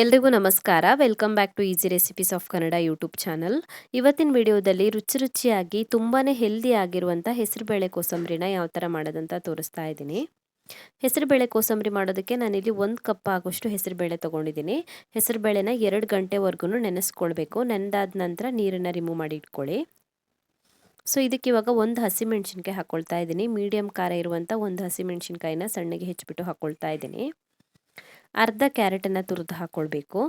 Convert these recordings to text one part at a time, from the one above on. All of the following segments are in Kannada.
ಎಲ್ರಿಗೂ ನಮಸ್ಕಾರ. Welcome back to easy recipes of Kannada YouTube channel. ಇವತ್ತಿನ ವಿಡಿಯೋದಲ್ಲಿ ರುಚಿಯಾಗಿ ತುಂಬಾನೇ ಹೆಲ್ದಿ ಆಗಿರುವಂಥ ಹೆಸರುಬೇಳೆ ಕೋಸಂಬರಿನ ಯಾವ ಥರ ಮಾಡೋದಂತ ತೋರಿಸ್ತಾ ಇದ್ದೀನಿ. ಹೆಸರುಬೇಳೆ ಕೋಸಂಬರಿ ಮಾಡೋದಕ್ಕೆ ನಾನಿಲ್ಲಿ 1 ಕಪ್ ಆಗೋಷ್ಟು ಹೆಸರುಬೇಳೆ ತೊಗೊಂಡಿದ್ದೀನಿ. ಹೆಸರುಬೇಳೆನ 2 ಗಂಟೆವರೆಗೂ ನೆನೆಸ್ಕೊಳ್ಬೇಕು. ನೆನೆದಾದ ನಂತರ ನೀರನ್ನು ರಿಮೂವ್ ಮಾಡಿ ಇಟ್ಕೊಳ್ಳಿ. ಸೊ ಇದಕ್ಕೆ ಇವಾಗ ಒಂದು ಹಸಿಮೆಣಸಿನ್ಕಾಯಿ ಹಾಕ್ಕೊಳ್ತಾ ಇದ್ದೀನಿ. ಮೀಡಿಯಂ ಖಾರ ಇರುವಂಥ ಒಂದು ಹಸಿಮೆಣಸಿನ್ಕಾಯಿನ ಸಣ್ಣಗೆ ಹೆಚ್ಚಿಬಿಟ್ಟು ಹಾಕ್ಕೊಳ್ತಾ ಇದ್ದೀನಿ. ಅರ್ಧ ಕ್ಯಾರೆಟನ್ನು ತುರಿದು ಹಾಕ್ಕೊಳ್ಬೇಕು.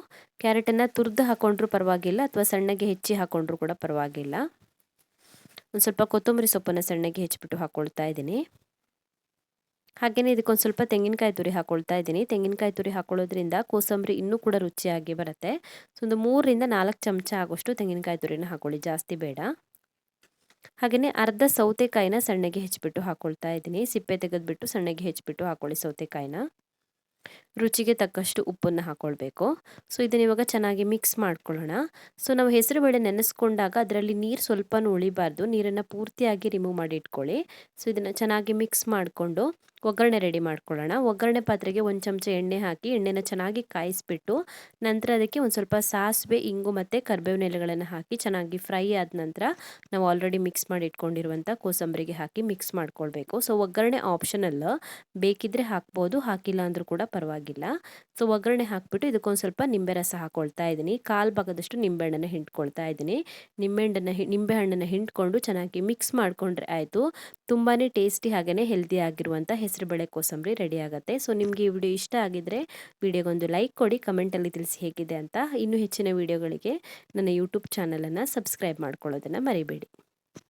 ಕ್ಯಾರೆಟನ್ನು ತುರಿದು ಹಾಕ್ಕೊಂಡ್ರೂ ಪರವಾಗಿಲ್ಲ, ಅಥವಾ ಸಣ್ಣಗೆ ಹೆಚ್ಚಿ ಹಾಕ್ಕೊಂಡ್ರೂ ಕೂಡ ಪರವಾಗಿಲ್ಲ. ಒಂದು ಸ್ವಲ್ಪ ಕೊತ್ತಂಬರಿ ಸೊಪ್ಪನ್ನು ಸಣ್ಣಗೆ ಹೆಚ್ಚಿಬಿಟ್ಟು ಹಾಕ್ಕೊಳ್ತಾ ಇದ್ದೀನಿ. ಹಾಗೆಯೇ ಇದಕ್ಕೊಂದು ಸ್ವಲ್ಪ ತೆಂಗಿನಕಾಯಿ ತುರಿ ಹಾಕ್ಕೊಳ್ತಾ ಇದ್ದೀನಿ. ತೆಂಗಿನಕಾಯಿ ತುರಿ ಹಾಕ್ಕೊಳ್ಳೋದ್ರಿಂದ ಕೋಸಂಬರಿ ಇನ್ನೂ ಕೂಡ ರುಚಿಯಾಗಿ ಬರುತ್ತೆ. ಸೊ ಒಂದು 3 ರಿಂದ 4 ಚಮಚ ಆಗೋಷ್ಟು ತೆಂಗಿನಕಾಯಿ ತುರಿನ ಹಾಕ್ಕೊಳ್ಳಿ, ಜಾಸ್ತಿ ಬೇಡ. ಹಾಗೆಯೇ ಅರ್ಧ ಸೌತೆಕಾಯಿನ ಸಣ್ಣಗೆ ಹೆಚ್ಚಿಬಿಟ್ಟು ಹಾಕ್ಕೊಳ್ತಾ ಇದ್ದೀನಿ. ಸಿಪ್ಪೆ ತೆಗೆದುಬಿಟ್ಟು ಸಣ್ಣಗೆ ಹೆಚ್ಚಿಬಿಟ್ಟು ಹಾಕ್ಕೊಳ್ಳಿ ಸೌತೆಕಾಯಿನ. ರುಚಿಗೆ ತಕ್ಕಷ್ಟು ಉಪ್ಪನ್ನು ಹಾಕ್ಕೊಳ್ಬೇಕು. ಸೊ ಇದನ್ನ ಇವಾಗ ಚೆನ್ನಾಗಿ ಮಿಕ್ಸ್ ಮಾಡ್ಕೊಳ್ಳೋಣ. ಸೊ ನಾವು ಹೆಸರುಬೇಳೆ ನೆನೆಸ್ಕೊಂಡಾಗ ಅದರಲ್ಲಿ ನೀರು ಸ್ವಲ್ಪನೂ ಉಳಿಬಾರ್ದು. ನೀರನ್ನು ಪೂರ್ತಿಯಾಗಿ ರಿಮೂವ್ ಮಾಡಿ ಇಟ್ಕೊಳ್ಳಿ. ಸೊ ಇದನ್ನು ಚೆನ್ನಾಗಿ ಮಿಕ್ಸ್ ಮಾಡಿಕೊಂಡು ಒಗ್ಗರಣೆ ರೆಡಿ ಮಾಡ್ಕೊಳ್ಳೋಣ. ಒಗ್ಗರಣೆ ಪಾತ್ರೆಗೆ 1 ಚಮಚ ಎಣ್ಣೆ ಹಾಕಿ ಎಣ್ಣೆನ ಚೆನ್ನಾಗಿ ಕಾಯಿಸ್ಬಿಟ್ಟು ನಂತರ ಅದಕ್ಕೆ ಒಂದು ಸ್ವಲ್ಪ ಸಾಸಿವೆ, ಇಂಗು ಮತ್ತು ಕರಿಬೇವಿನ ಎಲೆಗಳನ್ನು ಹಾಕಿ ಚೆನ್ನಾಗಿ ಫ್ರೈ ಆದ ನಂತರ ನಾವು ಆಲ್ರೆಡಿ ಮಿಕ್ಸ್ ಮಾಡಿ ಇಟ್ಕೊಂಡಿರುವಂಥ ಕೋಸಂಬರಿಗೆ ಹಾಕಿ ಮಿಕ್ಸ್ ಮಾಡ್ಕೊಳ್ಬೇಕು. ಸೊ ಒಗ್ಗರಣೆ ಆಪ್ಷನಲ್, ಬೇಕಿದ್ದರೆ ಹಾಕ್ಬೋದು, ಹಾಕಿಲ್ಲ ಅಂದರೂ ಕೂಡ ಪರವಾಗಿಲ್ಲ. ಸೊ ಒಗ್ಗರಣೆ ಹಾಕ್ಬಿಟ್ಟು ಇದಕ್ಕೊಂದು ಸ್ವಲ್ಪ ನಿಂಬೆ ರಸ ಹಾಕ್ಕೊಳ್ತಾ ಇದ್ದೀನಿ. 1/4 ಭಾಗದಷ್ಟು ನಿಂಬೆಹಣ್ಣನ್ನು ಹಿಂಡ್ಕೊಳ್ತಾ ಇದ್ದೀನಿ. ನಿಂಬೆಹಣ್ಣನ್ನು ಹಿಂಡ್ಕೊಂಡು ಚೆನ್ನಾಗಿ ಮಿಕ್ಸ್ ಮಾಡಿಕೊಂಡ್ರೆ ಆಯಿತು. ತುಂಬಾ ಟೇಸ್ಟಿ ಹಾಗೆಯೇ ಹೆಲ್ದಿ ಆಗಿರುವಂಥ ಹೆಸರುಬೇಳೆ ಕೋಸಂಬರಿ ರೆಡಿ ಆಗುತ್ತೆ. ಸೊ ನಿಮಗೆ ಈ ವಿಡಿಯೋ ಇಷ್ಟ ಆಗಿದ್ದರೆ ವಿಡಿಯೋಗೊಂದು ಲೈಕ್ ಕೊಡಿ, ಕಮೆಂಟಲ್ಲಿ ತಿಳಿಸಿ ಹೇಗಿದೆ ಅಂತ. ಇನ್ನೂ ಹೆಚ್ಚಿನ ವಿಡಿಯೋಗಳಿಗೆ ನನ್ನ ಯೂಟ್ಯೂಬ್ ಚಾನಲನ್ನು ಸಬ್ಸ್ಕ್ರೈಬ್ ಮಾಡ್ಕೊಳ್ಳೋದನ್ನು ಮರಿಬೇಡಿ.